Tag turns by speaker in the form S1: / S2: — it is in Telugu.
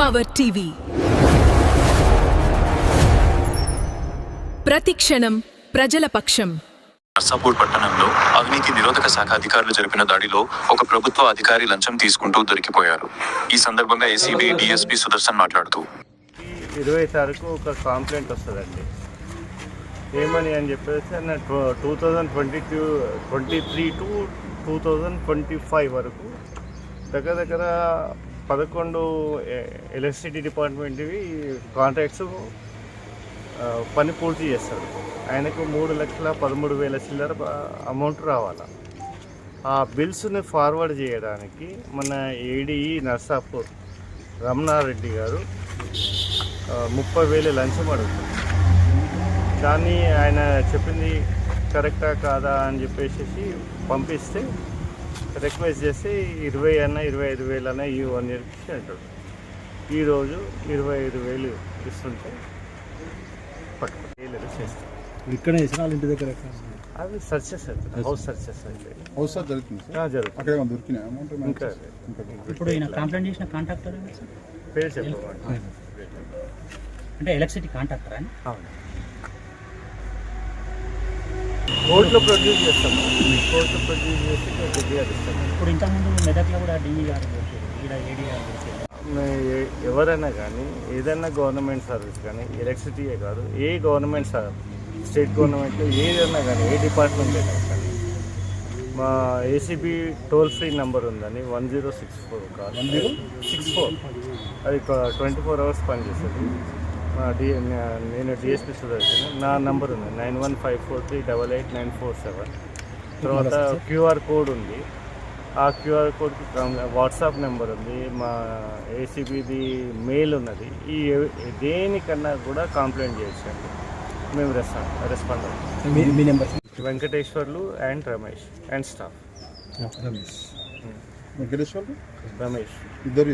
S1: పవర్ టీవీ ప్రతిక్షణం ప్రజల పక్షం.
S2: నర్సాపూర్ పట్టణంలో అవినీతి నిరోధక శాఖ అధికారులు జరిపిన దాడిలో ఒక ప్రభుత్వ అధికారి లంచం తీసుకుంటూ దొరికిపోయారు. ఈ సందర్భంగా ఏసీబీ డీఎస్పీ సుదర్శన్ మాట్లాడుతూ
S3: 20 తారీఖు ఒక కంప్లైంట్ వస్తుందండి. ఏమని అని చెప్పేసి 2023 టు 2025 వరకు దగ్గర 11 ఎలక్ట్రిసిటీ డిపార్ట్మెంట్వి కాంట్రాక్ట్స్ పని పూర్తి చేస్తాడు. ఆయనకు 3,13,000 చిల్లర అమౌంట్ రావాలి. ఆ బిల్స్ని ఫార్వర్డ్ చేయడానికి మన ఏడీఈ నర్సాపూర్ రమణారెడ్డి గారు 30,000 లంచం అడుగుతారు. దాన్ని ఆయన చెప్పింది కరెక్టా కాదా అని చెప్పేసి పంపిస్తే రిక్వెస్ట్ చేసి 20 అన్నా 25,000 అన్నా ఈ 1 ఇయర్కి అంటాడు. ఈరోజు 25,000 ఇస్తుంటే పట్టుకోలేదు చేస్తాం.
S4: ఇక్కడ ఇస్రాయల్ ఇంటి దగ్గర
S3: అవి సర్చెస్ అవుతుంది, హౌస్ సర్చెస్ అయితే
S4: హౌస్ జరుగుతుంది
S3: జరుగుతుంది.
S4: దొరికినాయి అమౌంట్
S3: ఇంకా
S5: ఇప్పుడు ఈయన కంప్లైంట్ చేసిన కాంట్రాక్టర్
S3: పేరు చెప్పమండి.
S5: అంటే ఎలక్ట్రిసిటీ కాంట్రాక్టర్ అని
S3: అవును, కోర్టులో ప్రొడ్యూస్ చేస్తాము. కోర్టులో ప్రొడ్యూస్ చేసి డిఆర్ ఇస్తాము.
S5: ఇప్పుడు ఇంతకుముందు మెదక్లో కూడా డిఈ గారు ఇక్కడ ఏడీ గారు
S3: ఎవరైనా కానీ ఏదైనా గవర్నమెంట్ సర్వీస్ కానీ ఎలక్ట్రిసిటీయే కాదు, ఏ గవర్నమెంట్ స్టేట్ గవర్నమెంట్లో ఏదైనా కానీ ఏ డిపార్ట్మెంట్ అయినా కానీ మా ఏసీబీ టోల్ ఫ్రీ నెంబర్ ఉందని 1064 కాదు 64 అది 24 అవర్స్ పనిచేస్తుంది. నేను డిఎస్పీ సుదర్శన్, నా నంబర్ ఉంది 9154388947. తర్వాత క్యూఆర్ కోడ్ ఉంది. ఆ క్యూఆర్ కోడ్కి వాట్సాప్ నెంబర్ ఉంది. మా ఏసీబీది మెయిల్ ఉన్నది. ఈ దేనికన్నా కూడా కంప్లైంట్ చేయొచ్చండి, మేము రెస్పాండ్ అవుతాం.
S5: మీ number
S3: Venkateswarlu and Ramesh and staff.
S4: Ramesh
S3: Ramesh
S4: ఇద్దరు